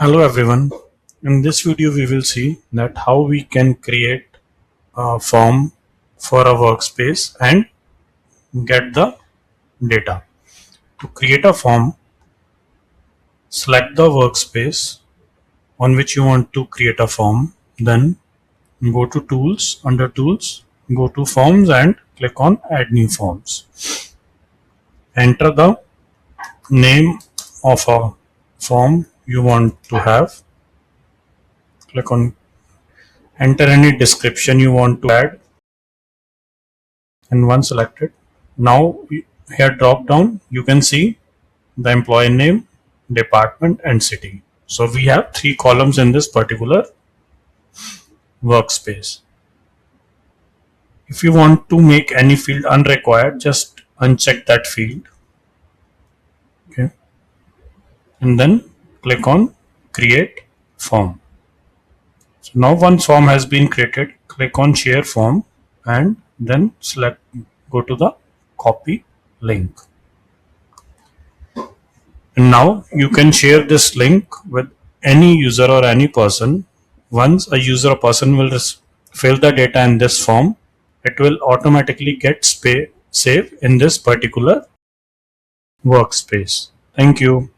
Hello everyone. In this video we will see that how we can create a form for a workspace and get the data. To create a form, select the workspace on which you want to create a form. Then go to tools, under tools, go to forms and click on add new forms. Enter the name of a form you want to have. Click on enter any description you want to add. And once selected, now here drop down you can see the employee name, department and city. So we have 3 columns in this particular workspace. If you want to make any field unrequired, just uncheck that field. Okay, and then click on create form. So now one form has been created. Click on share form and then go to the copy link. And now you can share this link with any user or any person. Once a user or person will fill the data in this form, it will automatically get saved in this particular workspace. Thank you.